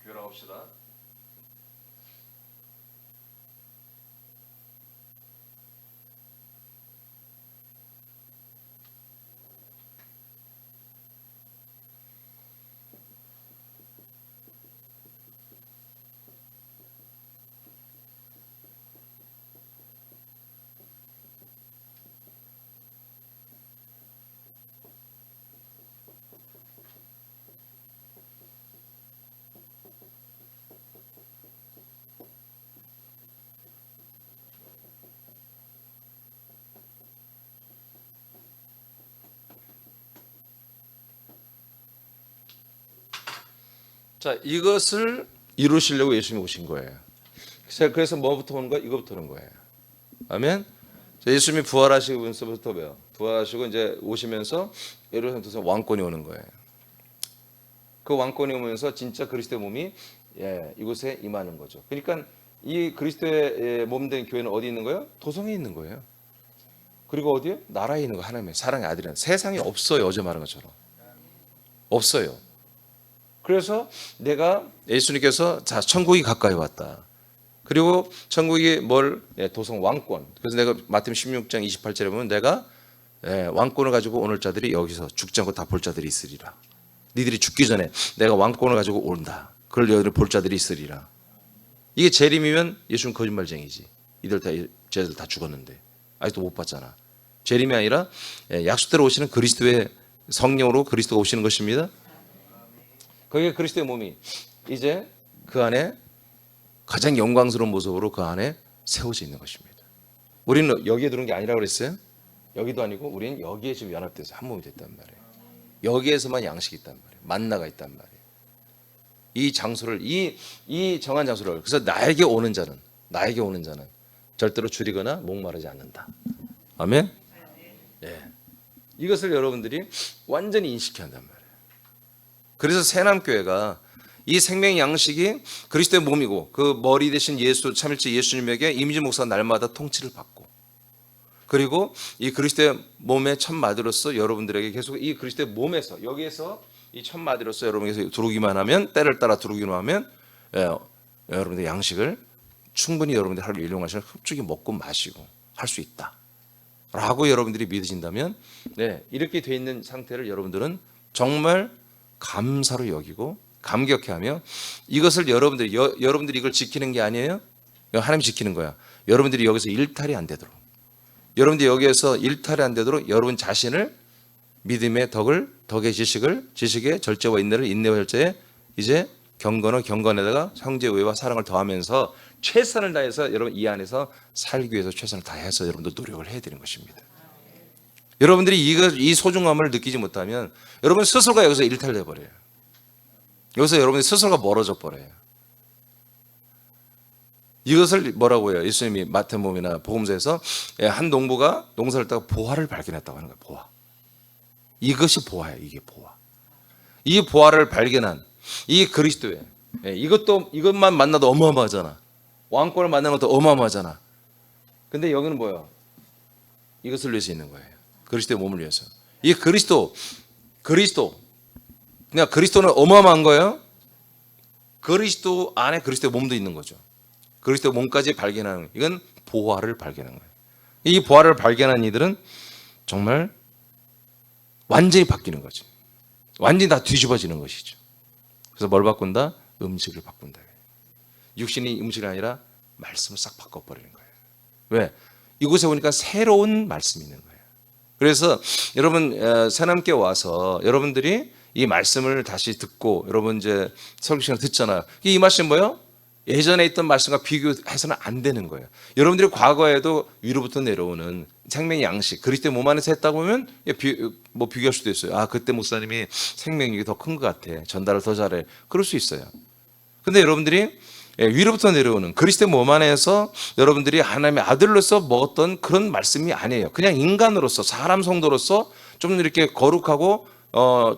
S1: 교회합시다. 자, 이것을 이루시려고 예수님이 오신 거예요. 그래서 뭐부터 오는 거예요? 이거부터 오는 거예요. 아멘. 자, 예수님이 부활하시고서부터 뭐요? 부활하시고 이제 오시면서 예루살렘에서 왕권이 오는 거예요. 그 왕권이 오면서 진짜 그리스도의 몸이 이곳에 임하는 거죠. 그러니까 이 그리스도의 몸된 교회는 어디 있는 거예요? 도성에 있는 거예요. 그리고 어디에? 나라에 있는 거. 하나님의 사랑의 아들이란. 세상에 없어요. 어제 말한 것처럼 없어요. 그래서 내가 예수님께서 자 천국이 가까이 왔다. 그리고 천국이 도성 왕권. 그래서 내가 마태복음 16장 28절에 보면 내가 왕권을 가지고 오는 자들이 여기서 죽지 않고 다 볼 자들이 있으리라. 니들이 죽기 전에 내가 왕권을 가지고 온다. 그걸 너희들 볼 자들이 있으리라. 이게 재림이면 예수는 거짓말쟁이지. 쟤들 다 죽었는데 아직도 못 봤잖아. 재림이 아니라 약속대로 오시는 그리스도의 성령으로 그리스도가 오시는 것입니다. 거기에 그리스도의 몸이 이제 그 안에 가장 영광스러운 모습으로 그 안에 세워져 있는 것입니다. 우리는 여기에 들어온 게 아니라고 그랬어요. 여기도 아니고 우리는 여기에 지금 연합돼서 한 몸이 됐단 말이에요. 여기에서만 양식이 있단 말이에요. 만나가 있단 말이에요. 이 장소를 이 정한 장소를 그래서 나에게 오는 자는 절대로 줄이거나 목마르지 않는다. 아멘. 이것을 여러분들이 완전히 인식해야 한단 말이에요. 그래서 새남교회가 이 생명의 양식이 그리스도의 몸이고 그 머리 대신 예수 참일째 예수님에게 이민지 목사 날마다 통치를 받고 그리고 이 그리스도의 몸의 첫 마디로서 여러분들에게 계속 이 그리스도의 몸에서 여기에서 이 첫 마디로서 여러분에게서 두르기만 하면 때를 따라 두르기만 하면 여러분들 양식을 충분히 여러분들이 하루 일용하시면 흡족히 먹고 마시고 할 수 있다. 라고 여러분들이 믿으신다면 이렇게 돼 있는 상태를 여러분들은 정말 감사로 여기고 감격해하며 이것을 여러분들이 이걸 지키는 게 아니에요. 하나님이 지키는 거야. 여러분들이 여기서 일탈이 안 되도록 여러분들이 여기에서 일탈이 안 되도록 여러분 자신을 믿음의 덕의 지식의 절제와 인내를 인내와 절제에 이제 경건에다가 형제 우애와 사랑을 더하면서 최선을 다해서 여러분 이 안에서 살기 위해서 최선을 다해서 여러분도 노력을 해야 되는 것입니다. 여러분들이 이 소중함을 느끼지 못하면 여러분 스스로가 여기서 일탈돼 버려요. 여기서 여러분이 스스로가 멀어져 버려요. 이것을 뭐라고 해요? 예수님이 마태복음이나 복음서에서 한 농부가 농사를 했다가 보화를 발견했다고 하는 거예요. 보화. 이것이 보화예요. 이게 보화. 이 보화를 발견한 이 그리스도의 이것만 만나도 어마어마하잖아. 왕권을 만나는 것도 어마어마하잖아. 근데 여기는 뭐예요? 이것을 위해서 있는 거예요. 그리스도의 몸을 위해서. 이 그리스도 그러니까 그리스도는 어마어마한 거예요. 그리스도 안에 그리스도의 몸도 있는 거죠. 그리스도의 몸까지 발견하는 이건 보화를 발견한 거예요. 이 보화를 발견한 이들은 정말 완전히 바뀌는 거죠. 완전히 다 뒤집어지는 것이죠. 그래서 뭘 바꾼다? 음식을 바꾼다. 육신이 음식이 아니라 말씀을 싹 바꿔버리는 거예요. 왜? 이곳에 오니까 새로운 말씀이 있는 거예요. 그래서 여러분 새남께 와서 여러분들이 이 말씀을 다시 듣고 여러분 이제 설교 시간 듣잖아요. 이 말씀이 뭐예요? 예전에 있던 말씀과 비교해서는 안 되는 거예요. 여러분들이 과거에도 위로부터 내려오는 생명의 양식 그리스도의 몸 안에서 했다 보면 비교할 수도 있어요. 아 그때 목사님이 생명이 더 큰 것 같아. 전달을 더 잘해. 그럴 수 있어요. 근데 여러분들이 위로부터 내려오는 그리스도의 몸 안에서 여러분들이 하나님의 아들로서 먹었던 그런 말씀이 아니에요. 그냥 인간으로서 사람 성도로서 좀 이렇게 거룩하고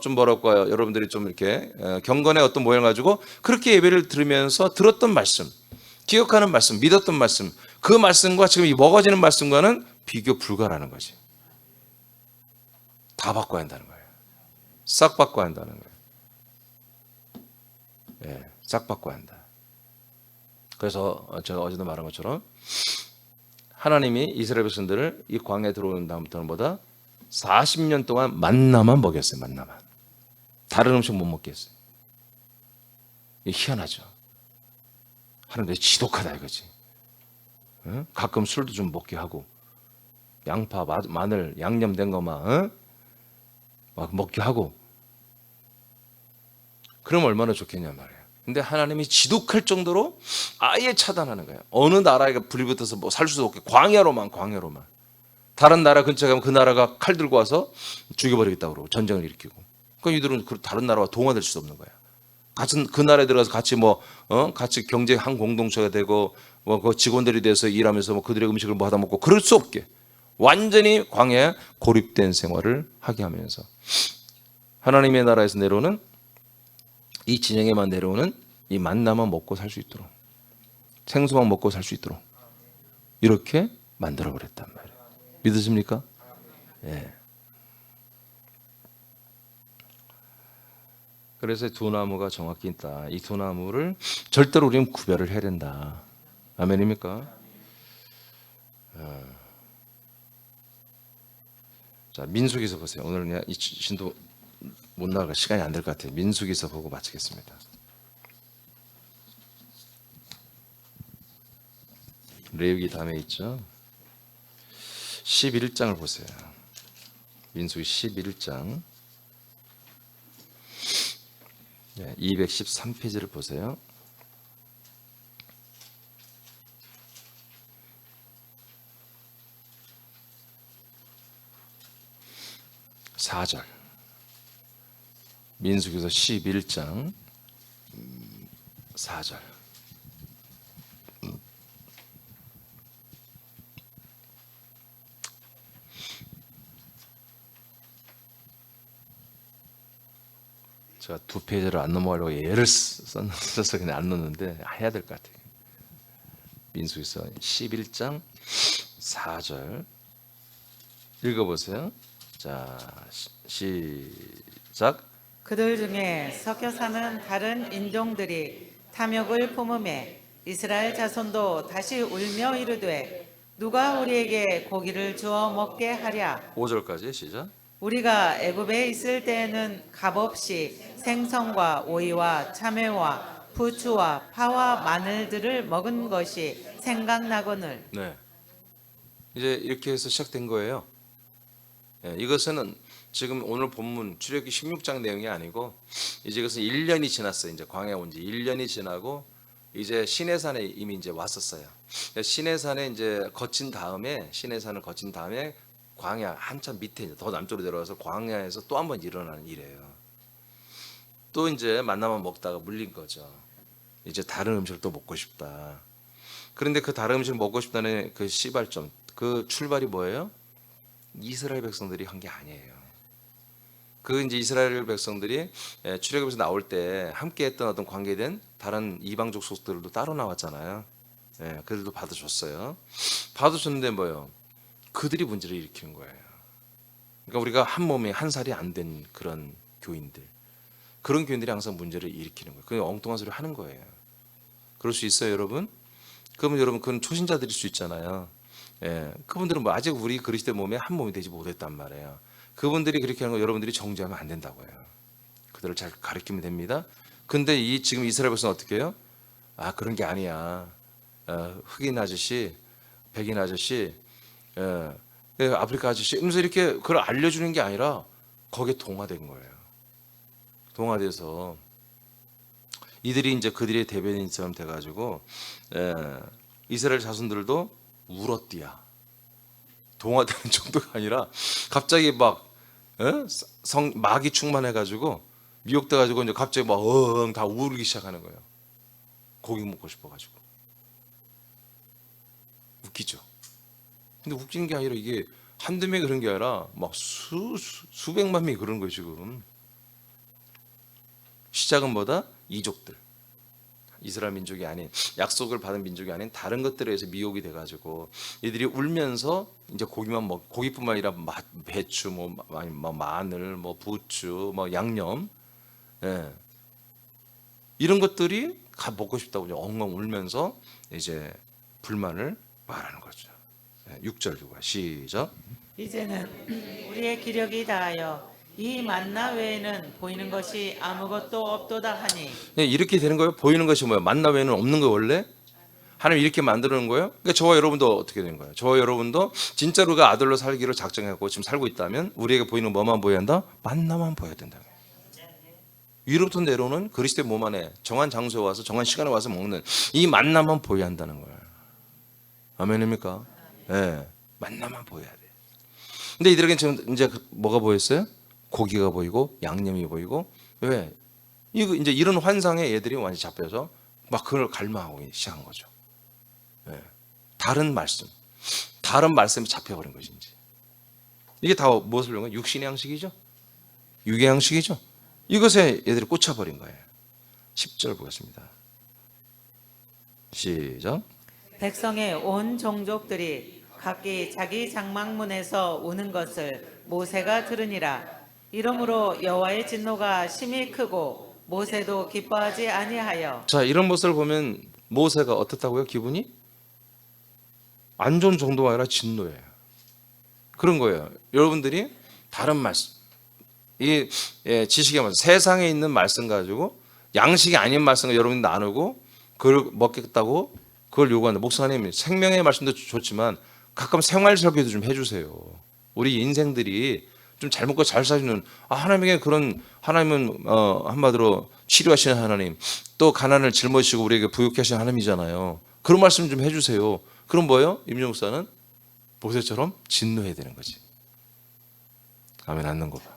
S1: 좀 뭐랄까요? 여러분들이 좀 이렇게 경건의 어떤 모양을 가지고 그렇게 예배를 들으면서 들었던 말씀, 기억하는 말씀, 믿었던 말씀, 그 말씀과 지금 이 먹어지는 말씀과는 비교 불가라는 거지. 다 바꿔야 한다는 거예요. 싹 바꿔야 한다는 거예요. 싹 바꿔야 한다. 그래서 제가 어제도 말한 것처럼 하나님이 이스라엘 백성들을 이 광야에 들어온 다음부터는 보다 40년 동안 만나만 먹였어요. 만나만. 다른 음식 못 먹게 했어요. 이게 희한하죠. 하나님 되게 지독하다 이거지. 응? 가끔 술도 좀 먹게 하고 양파, 마늘, 양념된 거 막 먹게 하고 그럼 얼마나 좋겠냐 말이에요. 근데 하나님이 지독할 정도로 아예 차단하는 거예요. 어느 나라에 불이 붙어서 뭐 살 수도 없게 광야로만. 다른 나라 근처에 가면 그 나라가 칼 들고 와서 죽여버리겠다고 그러고 전쟁을 일으키고. 그러니까 이들은 다른 나라와 동화될 수 없는 거야. 같은 그 나라에 들어가서 같이 같이 경제 한 공동체가 되고 그 직원들이 돼서 일하면서 그들의 음식을 하다 먹고 그럴 수 없게 완전히 광야에 고립된 생활을 하게 하면서 하나님의 나라에서 내려오는 이 진영에만 내려오는 이 만나만 먹고 살 수 있도록 생수만 먹고 살 수 있도록 이렇게 만들어 버렸단 말이에요. 믿으십니까? 예. 그래서 두 나무가 정확히 있다. 이 두 나무를 절대로 우리는 구별을 해야 된다. 아멘입니까? 자, 민수기서 보세요. 오늘 그냥 이 신도 못 나가 시간이 안 될 것 같아요. 민수기서 보고 마치겠습니다. 레위기 다음에 있죠. 11장을 보세요. 민수기 11장 213페이지를 보세요. (4절) 민수기서 11장 4절 제가 두 페이지를 안 넘어가려고 예를 써서 그냥 안 넣는데 해야 될 것 같아요. 민수기서 11장 4절 읽어보세요. 자, 시작.
S2: 그들 중에 섞여 사는 다른 인종들이 탐욕을 품음에 이스라엘 자손도 다시 울며 이르되 누가 우리에게 고기를 주어 먹게 하랴.
S1: 5절까지 시작.
S2: 우리가 애굽에 있을 때에는 값없이 생선과 오이와 참외와 부추와 파와 마늘들을 먹은 것이 생각나거늘.
S1: 네. 이제 이렇게 해서 시작된 거예요. 이것은 지금 오늘 본문 출애굽기 16장 내용이 아니고 이제 이것은 1년이 지났어요. 이제 광야에 온 지 1년이 지나고 이제 시내산에 이미 이제 왔었어요. 시내산에 이제 시내산을 거친 다음에 광야 한참 밑에 이제 더 남쪽으로 내려와서 광야에서 또 한 번 일어나는 일이에요. 또 이제 만나만 먹다가 물린 거죠. 이제 다른 음식을 또 먹고 싶다. 그런데 그 다른 음식을 먹고 싶다는 그 시발점, 그 출발이 뭐예요? 이스라엘 백성들이 한 게 아니에요. 그 이제 이스라엘 백성들이 출애굽에서 나올 때 함께했던 어떤 관계된 다른 이방족 속들도 따로 나왔잖아요. 그들도 받아줬어요. 받아줬는데 뭐예요? 그들이 문제를 일으키는 거예요. 그러니까 우리가 한 몸에 한 살이 안 된 그런 그런 교인들이 항상 문제를 일으키는 거예요. 그 엉뚱한 소리 하는 거예요. 그럴 수 있어요, 여러분? 그러면 여러분 그건 초신자들일 수 있잖아요. 그분들은 아직 우리 그리스도의 몸에 한 몸이 되지 못했단 말이에요. 그분들이 그렇게 하는 거 여러분들이 정죄하면 안 된다고요. 그들을 잘 가르치면 됩니다. 근데 지금 이스라엘 백성은 어떻게 해요? 그런 게 아니야. 흑인 아저씨, 백인 아저씨, 아프리카 아저씨, 이러면서 이렇게 그걸 알려주는 게 아니라 거기에 동화된 거예요. 동화돼서 이들이 이제 그들의 대변인처럼 돼가지고 이스라엘 자손들도 울었디야. 동화되는 정도가 아니라 갑자기 막 막이 충만해가지고 미혹돼가지고 이제 갑자기 막 다 울기 시작하는 거예요. 고기 먹고 싶어가지고. 웃기죠. 근데 웃기는 게 아니라 이게 한두 명이 그런 게 아니라 막 수백만 명이 그런 거예요 지금. 시작은 뭐다? 이족들. 이스라엘 민족이 아닌 약속을 받은 민족이 아닌 다른 것들에 의해서 미혹이 돼가지고 이들이 울면서 이제 고기뿐만 아니라 배추, 마늘, 부추, 양념, 이런 것들이 먹고 싶다고 엉엉 울면서 이제 불만을 말하는 거죠. 6절 두고 시작.
S2: 이제는 우리의 기력이 다하여 이 만나 외에는 보이는 것이 아무것도 없도다 하니.
S1: 이렇게 되는 거예요. 보이는 것이 뭐예요? 만나 외에는 없는 거 원래? 하나님 이렇게 만드는 거예요. 그러니까 저와 여러분도 어떻게 된 거예요? 저와 여러분도 진짜로 그 아들로 살기로 작정하고 지금 살고 있다면 우리에게 보이는 뭐만 보여야 한다? 만나만 보여야 된다. 위로부터 내려오는 그리스도의 몸 안에 정한 장소에 와서 정한 시간에 와서 먹는 이 만나만 보여야 한다는 거예요. 아멘입니까? 만나만 보여야 돼. 근데 이들에게는 지금 이제 뭐가 보였어요? 고기가 보이고 양념이 보이고. 왜? 이거 이제 이런 환상에 얘들이 완전히 잡혀서 막 그걸 갈망하고 시작한 거죠. 예. 다른 말씀에 잡혀버린 것이 이제. 이게 다 무엇을 이루는 거예요? 육신의 양식이죠. 육의 양식이죠. 이것에 얘들이 꽂혀버린 거예요. 10절 보겠습니다. 시작.
S2: 백성의 온 종족들이 각기 자기 장막문에서 우는 것을 모세가 들으니라. 이러므로 여호와의 진노가 심히 크고 모세도 기뻐하지 아니하여.
S1: 자, 이런 모습을 보면 모세가 어떻다고요? 기분이 안 좋은 정도가 아니라 진노예요. 그런 거예요. 여러분들이 다른 말씀, 이 지식의 말씀, 세상에 있는 말씀 가지고 양식이 아닌 말씀을 여러분이 나누고 그걸 먹겠다고 그걸 요구한다. 목사님, 생명의 말씀도 좋지만 가끔 생활 설교도 좀 해주세요. 우리 인생들이 좀 잘 먹고 잘 사시는 하나님에게 그런 하나님은 한마디로 치료하시는 하나님, 또 가난을 짊어지시고 우리에게 부유케 하시는 하나님이잖아요. 그런 말씀 좀 해주세요. 그럼 뭐예요? 임종 목사는 모세처럼 진노해야 되는 거지. 아멘. 않는 거 봐.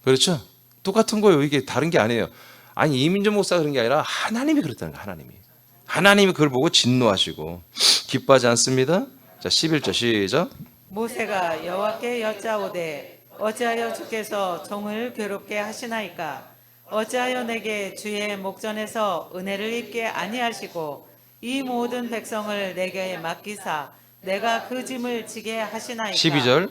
S1: 그렇죠? 똑같은 거예요. 이게 다른 게 아니에요. 아니 이민정 목사가 그런 게 아니라 하나님이 그렇다는 거예요. 하나님이 그걸 보고 진노하시고 기뻐하지 않습니다. 자, 11절 시작.
S2: 모세가 여호와께 여짜오되 어찌하여 주께서 종을 괴롭게 하시나이까? 어찌하여 내게 주의 목전에서 은혜를 입게 아니하시고 이 모든 백성을 내게 맡기사 내가 그 짐을 지게 하시나이까?
S1: 12절.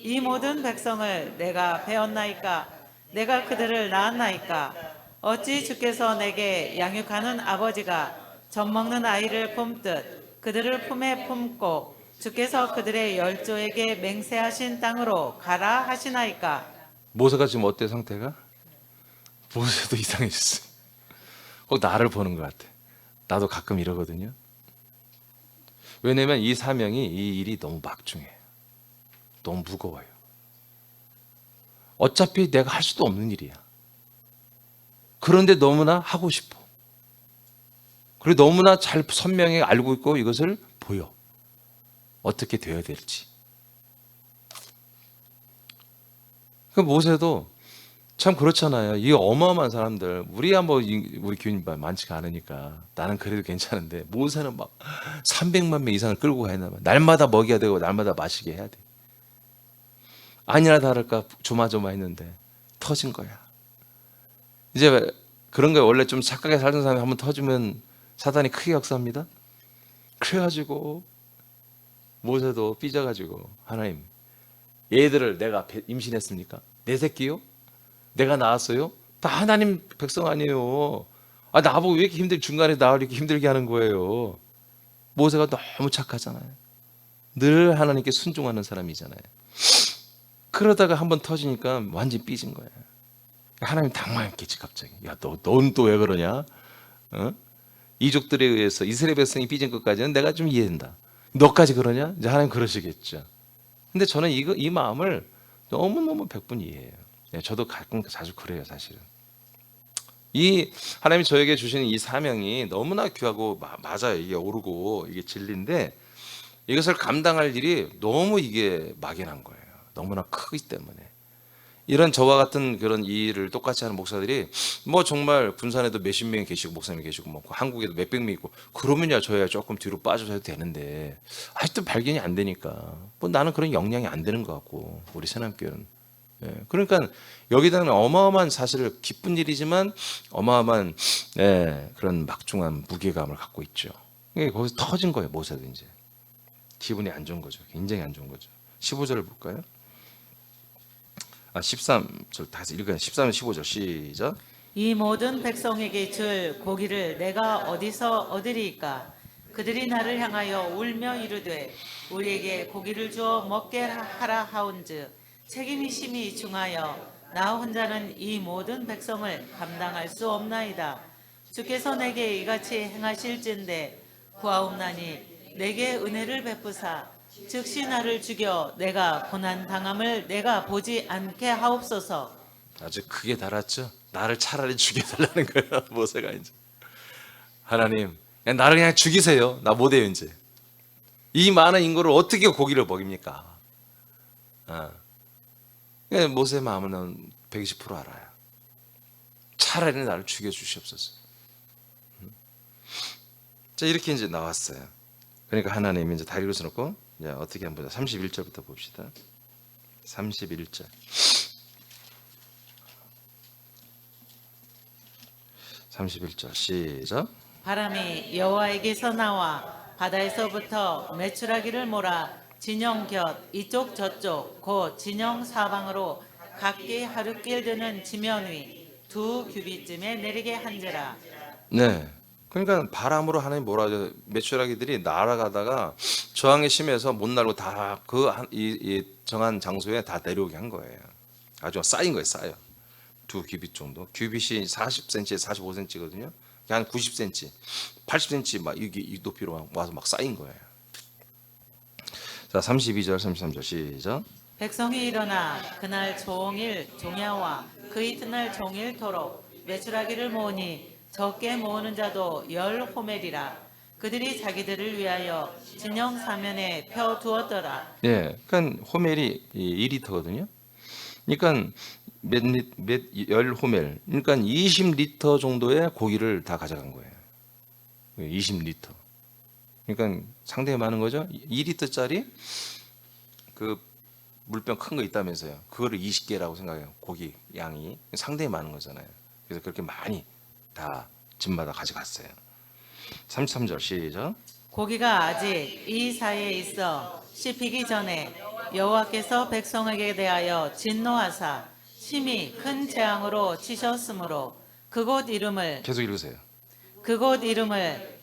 S2: 이 모든 백성을 내가 배웠나이까? 내가 그들을 낳았나이까? 어찌 주께서 내게 양육하는 아버지가 젖 먹는 아이를 품듯 그들을 품에 품고 주께서 그들의 열조에게 맹세하신 땅으로 가라 하시나이까?
S1: 모세가 지금 어때 상태가? 모세도 이상해졌어요. 나를 보는 것 같아. 나도 가끔 이러거든요. 왜냐면 이 사명이, 이 일이 너무 막중해요. 너무 무거워요. 어차피 내가 할 수도 없는 일이야. 그런데 너무나 하고 싶어. 그리고 너무나 잘 선명히 알고 있고 이것을 보여. 어떻게 되어야 될지. 그 모세도 참 그렇잖아요. 이 어마어마한 사람들, 우리야 뭐 우리 교인 많지가 않으니까 나는 그래도 괜찮은데 모세는 막 300만 명 이상을 끌고 가야 된다. 날마다 먹여야 되고 날마다 마시게 해야 돼. 아니나 다를까 조마조마했는데 터진 거야. 이제 그런 거에 원래 좀 착하게 살던 사람이 한번 터지면 사단이 크게 역사합니다. 그래가지고 모세도 삐져가지고 하나님, 얘들을 내가 임신했습니까? 내 새끼요? 내가 낳았어요? 다 하나님 백성 아니에요. 나보고 왜 이렇게 중간에 나를 이렇게 힘들게 하는 거예요? 모세가 너무 착하잖아요. 늘 하나님께 순종하는 사람이잖아요. 그러다가 한번 터지니까 완전히 삐진 거예요. 하나님 당황했겠지 갑자기. 야, 넌 또 왜 그러냐? 이족들에 의해서 이스라엘 백성이 삐진 것까지는 내가 좀 이해된다. 너까지 그러냐? 이제 하나님 그러시겠죠. 근데 저는 이 마음을 너무너무 100분 이해해요. 저도 가끔 자주 그래요, 사실은. 이 하나님이 저에게 주시는 이 사명이 너무나 귀하고 맞아요. 이게 옳고 이게 진리인데 이것을 감당할 일이 너무 이게 막연한 거예요. 너무나 크기 때문에. 이런 저와 같은 그런 일을 똑같이 하는 목사들이 뭐 정말 군산에도 몇십 명이 계시고 목사님이 계시고 뭐 한국에도 몇백 명 있고 그러면야 저야 조금 뒤로 빠져서 해도 되는데 아직도 발견이 안 되니까 뭐 나는 그런 역량이 안 되는 것 같고 우리 새남교회는 그러니까 여기다는 어마어마한 사실 기쁜 일이지만 어마어마한 그런 막중한 무게감을 갖고 있죠. 거기서 터진 거예요. 모세도 이제 기분이 안 좋은 거죠. 굉장히 안 좋은 거죠. 15절을 볼까요? 13절 다시 읽어요. 13절 15절 시작.
S2: 이 모든 백성에게 줄 고기를 내가 어디서 얻으리이까? 그들이 나를 향하여 울며 이르되 우리에게 고기를 주어 먹게 하라 하온즉 책임이 심히 중하여 나 혼자는 이 모든 백성을 감당할 수 없나이다. 주께서 내게 이같이 행하실진대 구하옵나니 내게 은혜를 베푸사 즉시 나를 죽여 내가 고난 당함을 내가 보지 않게 하옵소서.
S1: 아주 크게 달았죠. 나를 차라리 죽여달라는 거예요. 모세가 이제 하나님 나를 그냥 죽이세요. 나 못해요 이제. 이 많은 인구를 어떻게 고기를 먹입니까? 모세 마음은 120% 알아요. 차라리 나를 죽여 주시옵소서. 자, 이렇게 이제 나왔어요. 그러니까 하나님이 이제 다 읽어놓고 이제 어떻게 한번 보자. 31절부터 봅시다. 31절. 31절 시작.
S2: 바람이 여호와에게서 나와 바다에서부터 메추라기를 몰아 진영 곁 이쪽 저쪽 곧 진영 사방으로 각기 하루길 드는 지면 위 두 규빗쯤에 내리게 한지라.
S1: 네. 그러니까 바람으로 하나님 몰아줘 메추라기들이 날아가다가 저항이 심해서 못 날고 다 이 정한 장소에 다 내려오게 한 거예요. 아주 쌓인 거예요, 쌓여. 두 규빗 정도. 규빗이 40cm에 45cm거든요. 한 90cm, 80cm 막 이 높이로 와서 막 쌓인 거예요. 자, 32절, 33절 시작.
S2: 백성이 일어나 그날 종일 종야와 그 이튿날 종일토록 메추라기를 모으니 적게 모으는 자도 10호멜이라. 그들이 자기들을 위하여 진영 사면에 펴 두었더라.
S1: 예, 그러니까 호멜이 2리터거든요. 그러니까 열 호멜, 그러니까 20리터 정도의 고기를 다 가져간 거예요. 20리터. 그러니까 상당히 많은 거죠. 2리터짜리 그 물병 큰 거 있다면서요. 그거를 20개라고 생각해요. 고기 양이 상당히 많은 거잖아요. 그래서 그렇게 많이 다 집마다 가져갔어요. 33절 시작.
S2: 고기가 아직 이 사이에 있어 씹히기 전에 여호와께서 백성에게 대하여 진노하사 심히 큰 재앙으로 치셨으므로 그곳 이름을
S1: 계속 읽으세요.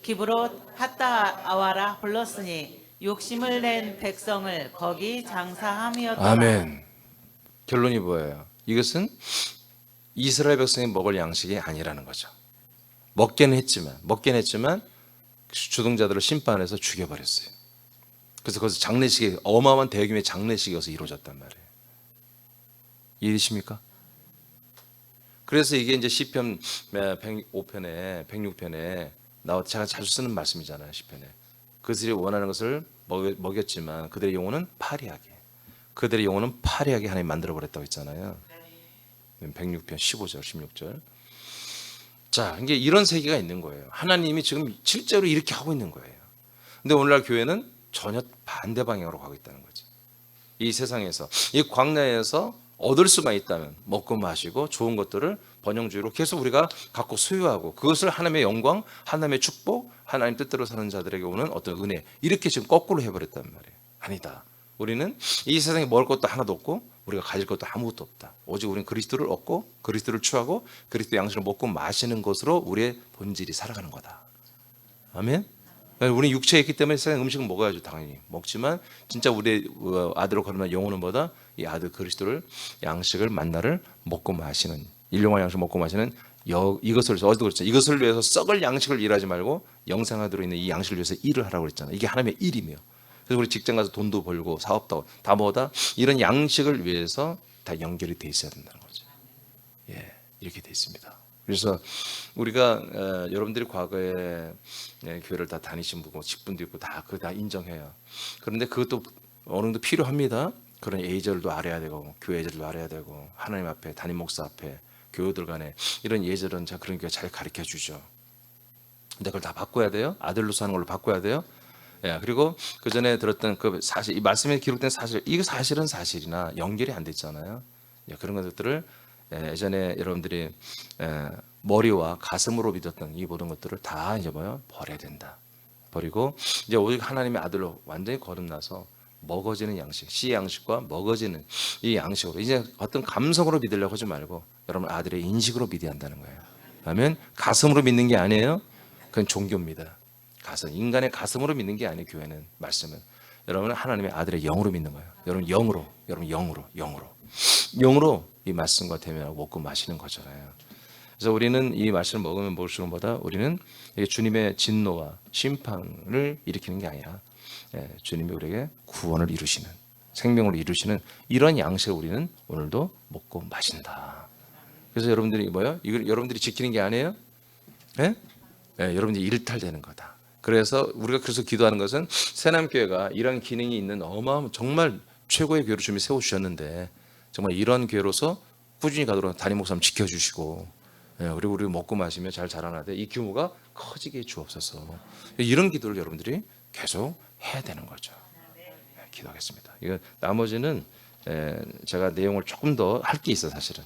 S2: 기브롯 핫다아와라 불렀으니 욕심을 낸 백성을 거기 장사함이었더라.
S1: 아멘. 결론이 뭐예요? 이것은 이스라엘 백성이 먹을 양식이 아니라는 거죠. 먹게는 했지만 주동자들을 심판해서 죽여버렸어요. 그래서 거기서 장례식이 어마어마한 대규모의 장례식이어서 이루어졌단 말이에요. 이해되십니까? 그래서 이게 이제 시편 105편에 106편에 제가 자주 쓰는 말씀이잖아요. 시편에 그들이 원하는 것을 먹였지만 그들의 영혼은 파리하게 하나님 만들어버렸다고 했잖아요. 106편 15절 16절. 자, 이게 이런 세계가 있는 거예요. 하나님이 지금 실제로 이렇게 하고 있는 거예요. 근데 오늘날 교회는 전혀 반대 방향으로 가고 있다는 거죠. 이 세상에서 이 광야에서 얻을 수만 있다면 먹고 마시고 좋은 것들을 번영주의로 계속 우리가 갖고 소유하고 그것을 하나님의 영광, 하나님의 축복, 하나님 뜻대로 사는 자들에게 오는 어떤 은혜 이렇게 지금 거꾸로 해버렸단 말이에요. 아니다. 우리는 이 세상에 먹을 것도 하나도 없고 우리가 가질 것도 아무것도 없다. 오직 우리는 그리스도를 얻고 그리스도를 취하고 그리스도 양식을 먹고 마시는 것으로 우리의 본질이 살아가는 거다. 아멘. 우리는 육체에 있기 때문에 세상 음식은 먹어야죠. 당연히 먹지만 진짜 우리의 아들로 거듭난 영혼은 뭐다? 이 아들 그리스도를 양식을 만나를 먹고 마시는 일용할 양식을 먹고 마시는 이것을 어디도 그랬죠. 이것을 위해서 썩을 양식을 일하지 말고 영생하도록 있는 이 양식을 위해서 일을 하라고 그랬잖아요. 이게 하나님의 일이며. 그래서 우리 직장 가서 돈도 벌고 사업도 다 뭐다? 이런 양식을 위해서 다 연결이 돼 있어야 된다는 거죠. 예, 이렇게 돼 있습니다. 그래서 우리가 여러분들이 과거에 교회를 다 다니신 분고 직분도 있고 다 그거 다 인정해요. 그런데 그것도 어느 정도 필요합니다. 그런 예절도 알아야 되고 교회 예절도 알아야 되고 하나님 앞에 담임 목사 앞에 교우들 간에 이런 예절은 자 그런 게 잘 가르쳐 주죠. 근데 그걸 다 바꿔야 돼요. 아들로서 하는 걸로 바꿔야 돼요. 예, 그리고 그 전에 들었던 그 사실 이 말씀에 기록된 사실 이거 사실은 사실이나 연결이 안 됐잖아요. 예, 그런 것들을 예전에 여러분들이 머리와 가슴으로 믿었던 이 모든 것들을 다 이제 버려야 된다. 버리고 이제 오직 하나님의 아들로 완전히 거듭나서 먹어지는 양식, 씨 양식과 먹어지는 이 양식으로 이제 어떤 감성으로 믿으려고 하지 말고 여러분 아들의 인식으로 믿어야 한다는 거예요. 아멘. 가슴으로 믿는 게 아니에요. 그건 종교입니다. 가슴, 인간의 가슴으로 믿는 게 아니에요. 교회는 말씀은 여러분은 하나님의 아들의 영으로 믿는 거예요. 여러분 영으로 이 말씀과 대면하고 먹고 마시는 거잖아요. 그래서 우리는 이 말씀을 먹으면 먹을수록보다 우리는 주님의 진노와 심판을 일으키는 게 아니라 주님이 우리에게 구원을 이루시는 생명을 이루시는 이런 양식을 우리는 오늘도 먹고 마신다. 그래서 여러분들이 이걸 여러분들이 지키는 게 아니에요. 여러분들이 일탈되는 거다. 그래서 우리가 기도하는 것은 새남교회가 이런 기능이 있는 어마어마한 정말 최고의 교회로 주님이 세워주셨는데 정말 이런 교회로서 꾸준히 가도록 담임 목사님 지켜주시고 예, 그리고 우리 먹고 마시며 잘 자라나되 이 규모가 커지게 주옵소서. 이런 기도를 여러분들이 계속 해야 되는 거죠. 예, 기도하겠습니다. 이거 나머지는 제가 내용을 조금 더 할 게 있어 사실은.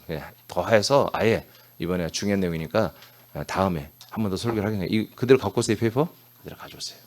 S1: 더 해서 아예 이번에 중요한 내용이니까 다음에 한 번 더 설교를 하겠네요. 이 그대로 갖고 오세요. 페이퍼 그대로 가져오세요.